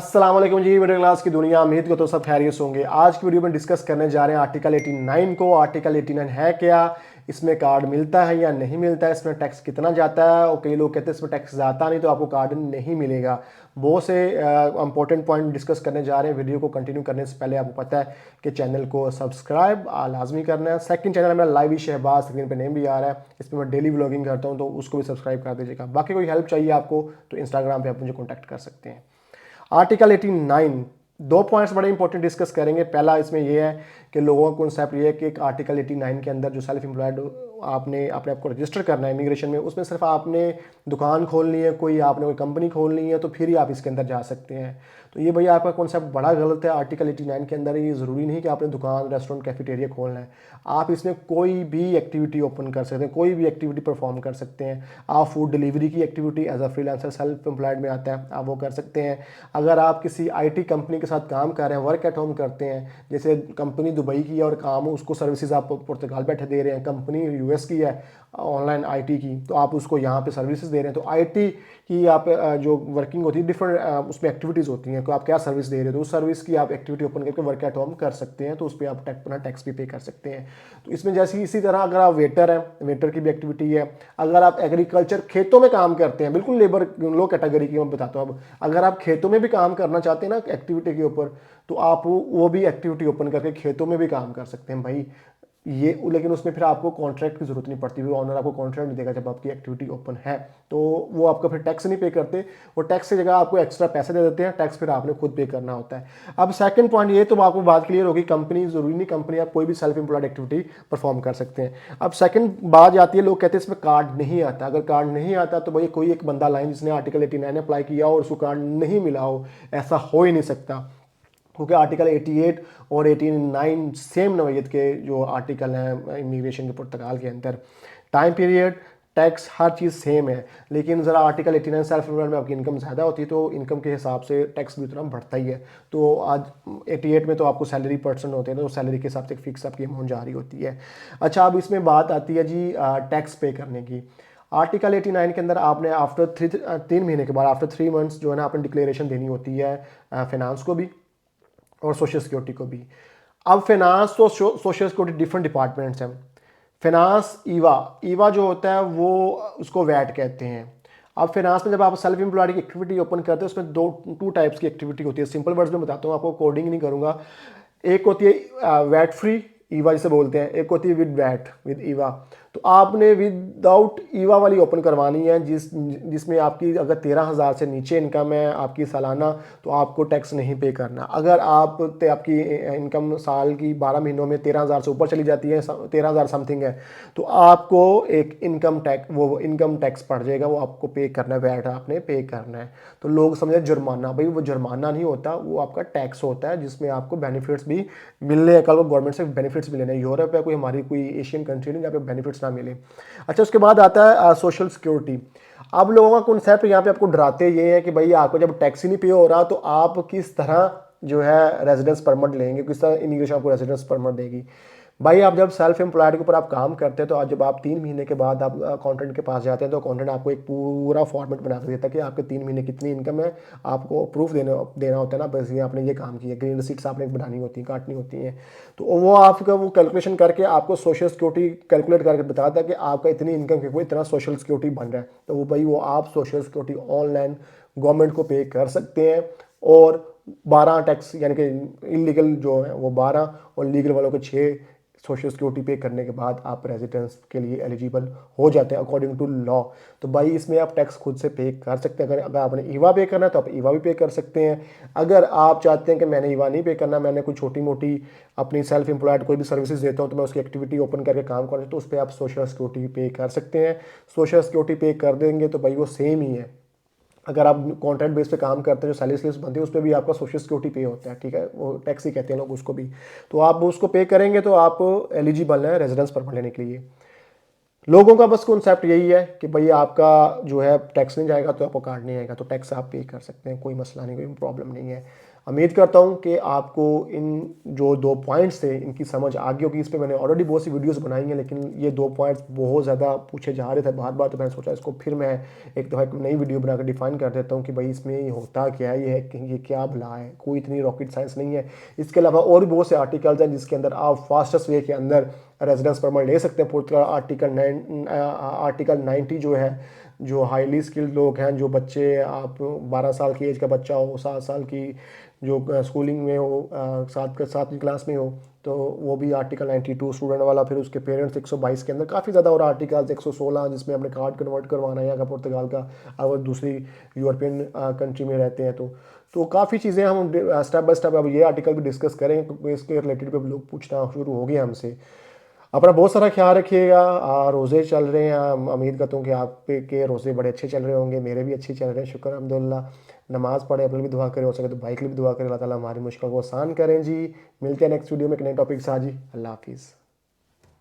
अस्सलाम वालेकुम जी, middle class की दुनिया। उम्मीद को तो सब खैरियत से होंगे। आज की वीडियो में डिस्कस करने जा रहे हैं आर्टिकल 89 को। आर्टिकल 89 है क्या, इसमें कार्ड मिलता है या नहीं मिलता है, इसमें टैक्स कितना जाता है। और कई लोग कहते हैं इसमें टैक्स जाता नहीं तो आपको कार्ड नहीं मिलेगा। बहुत से इंपॉर्टेंट पॉइंट डिस्कस करने जा रहे हैं। वीडियो को कंटिन्यू करने से पहले आपको पता है कि चैनल को सब्सक्राइब लाजमी करना है। सेकंड चैनल मेरा लाइव शहबाज स्क्रीन पे नेम भी आ रहा है, इसमें मैं डेली व्लॉगिंग करता हूँ, तो उसको भी सब्सक्राइब कर दीजिएगा। बाकी कोई हेल्प चाहिए आपको तो इंस्टाग्राम पर आप मुझे कॉन्टैक्ट कर सकते हैं। आर्टिकल 89 दो पॉइंट्स बड़े इंपॉर्टेंट डिस्कस करेंगे। पहला इसमें यह है कि लोगों का कॉन्सेप्ट ये है कि एक आर्टिकल 89 के अंदर जो सेल्फ एम्प्लॉयड आपने अपने आप को रजिस्टर करना है इमिग्रेशन में, उसमें सिर्फ आपने दुकान खोलनी है, कोई आपने कोई कंपनी खोलनी है तो फिर ही आप इसके अंदर जा सकते हैं। तो ये भैया आपका कॉन्सेप्ट बड़ा गलत है। आर्टिकल 89 के अंदर ये ज़रूरी नहीं कि आपने दुकान, रेस्टोरेंट, कैफेटेरिया खोलना है। आप इसमें कोई भी एक्टिविटी ओपन कर सकते हैं, कोई भी एक्टिविटी परफॉर्म कर सकते हैं। आप फूड डिलीवरी की activity as a freelancer self employed में आता है, आप वो कर सकते हैं। अगर आप किसी IT कंपनी के साथ काम कर रहे हैं, वर्क एट होम करते हैं, जैसे कंपनी दुबई की है और काम उसको सर्विसेज आप पुर्तगाल बैठे दे रहे हैं, कंपनी US की है ऑनलाइन IT की, तो आप उसको यहाँ पे सर्विसेज दे रहे हैं, तो IT की आप जो वर्किंग होती है डिफरेंट उसमें एक्टिविटीज़ होती हैं कि आप क्या सर्विस दे रहे हो, तो उस सर्विस की आप एक्टिविटी ओपन करके वर्क एट होम कर सकते हैं, तो उस पर आप अपना टैक्स भी पे कर सकते हैं। तो इसमें जैसे इसी तरह अगर आप वेटर हैं, वेटर की भी एक्टिविटी है। अगर आप एग्रीकल्चर खेतों में काम करते हैं, बिल्कुल लेबर लो कैटेगरी की मैं बताता हूँ। अब अगर आप खेतों में भी काम करना चाहते हैं ना एक्टिविटी के ऊपर, तो आप वो भी एक्टिविटी ओपन करके खेतों में भी काम कर सकते हैं भाई। ये लेकिन उसमें फिर आपको कॉन्ट्रैक्ट की जरूरत नहीं पड़ती, वो ऑनर आपको कॉन्ट्रैक्ट नहीं देगा जब आपकी एक्टिविटी ओपन है, तो वो आपका फिर टैक्स नहीं पे करते। वो टैक्स की जगह आपको एक्स्ट्रा पैसे दे देते हैं, टैक्स फिर आपने खुद पे करना होता है। अब सेकंड पॉइंट ये, तो आपको बात क्लियर होगी, कंपनी जरूरी नहीं, कंपनी आप कोई भी सेल्फ एम्प्लॉयड एक्टिविटी परफॉर्म कर सकते हैं। अब सेकंड बात आती है, लोग कहते हैं इसमें कार्ड नहीं आता। अगर कार्ड नहीं आता तो भाई कोई एक बंदा लाइन जिसने आर्टिकल 89 अप्लाई किया और उसको कार्ड नहीं मिला हो, ऐसा हो ही नहीं सकता। क्योंकि आर्टिकल 88 और 89 सेम नवैयत के जो आर्टिकल हैं इमिग्रेशन के पुर्तगाल के अंदर, टाइम पीरियड, टैक्स, हर चीज़ सेम है। लेकिन ज़रा आर्टिकल 89 सेल्फ एम्प्लॉयड में आपकी इनकम ज़्यादा होती है तो इनकम के हिसाब से टैक्स भी उतना बढ़ता ही है। तो आज 88 में तो आपको सैलरी पर्सन होते हैं, तो सैलरी के हिसाब से फिक्स आपकी अमाउंट जारी होती है। अच्छा, अब इसमें बात आती है जी टैक्स पे करने की। आर्टिकल 89 के अंदर आपने आफ्टर 3 महीने के बाद, आफ्टर 3 मंथ्स जो है ना, आपने डिक्लेरेशन देनी होती है फिनांस को भी और सोशल सिक्योरिटी को भी। अब फिनांस तो सोशल सिक्योरिटी डिफरेंट डिपार्टमेंट्स हैं। फिनांस ईवा, ईवा जो होता है वो उसको वैट कहते हैं। अब फिनांस में जब आप सेल्फ एम्प्लॉयड की एक्टिविटी ओपन करते हैं, उसमें टू टाइप्स की एक्टिविटी होती है। सिंपल वर्ड्स में बताता हूँ आपको, कोडिंग नहीं करूँगा। एक होती है वैट फ्री ईवा जिसे बोलते हैं, एक होती है विद वैट, विद ईवा। तो आपने विदाउट ईवा वाली ओपन करवानी है, जिसमें आपकी अगर 13,000 से नीचे इनकम है आपकी सालाना, तो आपको टैक्स नहीं पे करना। अगर आपकी इनकम साल की 12 महीनों में 13,000 से ऊपर चली जाती है, 13,000 समथिंग है, तो आपको एक इनकम टैक्स पड़ जाएगा, वो आपको पे करना है, वैट आपने पे करना है। तो लोग समझे जुर्माना, भाई वो जुर्माना नहीं होता, वो आपका टैक्स होता है जिसमें आपको बेनिफिट्स भी मिलने हैं। कल को गवर्नमेंट से बेनिफिट्स मिलने हैं। यूरोप है कोई हमारी कोई एशियन कंट्री नहीं जहाँ पे बेनिफिट्स ना मिले। अच्छा, उसके बाद आता है सोशल सिक्योरिटी। अब लोगों का कॉन्सेप्ट यहाँ पे आपको डराते ये है कि भाई आपको जब टैक्स ही नहीं पे हो रहा तो आप किस तरह जो है रेजिडेंस परमिट लेंगे, किस तरह इमिग्रेशन आपको रेजिडेंस परमिट देगी। भाई आप जब सेल्फ एम्प्लॉयड के ऊपर आप काम करते हैं तो आज जब आप 3 महीने के बाद आप अकाउंटेंट के पास जाते हैं, तो अकाउंटेंट आपको एक पूरा फॉर्मेट बना के देता है कि आपके 3 महीने कितनी इनकम है। आपको प्रूफ देना होता है ना, बस ये आपने ये काम किया, ग्रीन रिसीट्स आपने बनानी होती हैं, काटनी होती हैं। तो वो आपका वो कैलकुलेशन करके आपको सोशल सिक्योरिटी कैलकुलेट करके बताता है कि आपका इतनी इनकम के ऊपर इतना सोशल सिक्योरिटी बन रहा है। तो वो भाई वो आप सोशल सिक्योरिटी ऑनलाइन गवर्नमेंट को पे कर सकते हैं। और 12 टैक्स यानी कि इलीगल जो है वो 12 और लीगल वालों के 6 सोशल सिक्योरिटी पे करने के बाद आप रेजिडेंस के लिए एलिजिबल हो जाते हैं अकॉर्डिंग टू लॉ। तो भाई इसमें आप टैक्स खुद से पे कर सकते हैं। अगर आपने ईवा पे करना है तो आप ईवा भी पे कर सकते हैं। अगर आप चाहते हैं कि मैंने ईवा नहीं पे करना, मैंने कोई छोटी मोटी अपनी सेल्फ एम्प्लॉयड कोई भी सर्विसेज देता हूँ तो मैं उसकी एक्टिविटी ओपन करके काम करता हूँ, तो उस पर आप सोशल सिक्योरिटी पे कर सकते हैं। सोशल सिक्योरिटी पे कर देंगे तो भाई वो सेम ही है। अगर आप कॉन्ट्रैक्ट बेस पे काम करते हैं, जो सैलरी स्लिप्स बनती है उस पर भी आपका सोशल सिक्योरिटी पे होता है, ठीक है, वो टैक्स ही कहते हैं लोग उसको भी। तो आप उसको पे करेंगे तो आप एलिजिबल हैं रेजिडेंस परमिट लेने के लिए। लोगों का बस कॉन्सेप्ट यही है कि भाई आपका जो है टैक्स नहीं जाएगा तो आपको कार्ड नहीं आएगा, तो टैक्स आप पे कर सकते हैं, कोई मसला नहीं, कोई प्रॉब्लम नहीं है। उम्मीद करता हूँ कि आपको इन जो 2 पॉइंट्स थे इनकी समझ आ गई होगी। इस पे मैंने ऑलरेडी बहुत सी वीडियोस बनाई हैं, लेकिन ये 2 पॉइंट्स बहुत ज़्यादा पूछे जा रहे थे बार बार, तो मैंने सोचा इसको फिर मैं एक दफ़ा एक नई वीडियो बनाकर डिफाइन कर देता हूँ कि भाई इसमें ये होता क्या है, ये क्या भला है। कोई इतनी रॉकेट साइंस नहीं है। इसके अलावा और भी बहुत से आर्टिकल्स हैं जिसके अंदर आप फास्टेस्ट वे के अंदर रेजिडेंस परमिट ले सकते हैं। पुर्तगाल आर्टिकल 90 जो है, जो हाईली स्किल्ड लोग हैं, जो बच्चे, आप 12 साल की एज का बच्चा हो, 7 साल की जो स्कूलिंग में हो, 7वीं क्लास में हो, तो वो भी आर्टिकल 92 स्टूडेंट वाला। फिर उसके पेरेंट्स 122 के अंदर काफ़ी ज़्यादा और आर्टिकल्स 116 जिसमें अपने कार्ड कन्वर्ट करवाना है यहाँ का पुर्तगाल का, अगर दूसरी यूरोपियन कंट्री में रहते हैं तो काफ़ी चीज़ें हम स्टेप बाय स्टेप अब ये आर्टिकल भी डिस्कस करेंगे, क्योंकि इसके रिलेटेड भी लोग पूछना शुरू हो गए हमसे। अपना बहुत सारा ख्याल रखिएगा। रोज़े चल रहे हैं, उम्मीद करता हूँ कि आपके रोज़े बड़े अच्छे चल रहे होंगे, मेरे भी अच्छे चल रहे हैं, शुक्र अल्हम्दुलिल्लाह। नमाज़ पढ़े, अपने लिए भी दुआ करें, हो सके तो भाई के लिए भी दुआ करें, अल्लाह ताला हमारी मुश्किल को आसान करें जी। मिलते हैं नेक्स्ट वीडियो में एक नए टॉपिक के साथ जी। अल्लाह हाफिज़।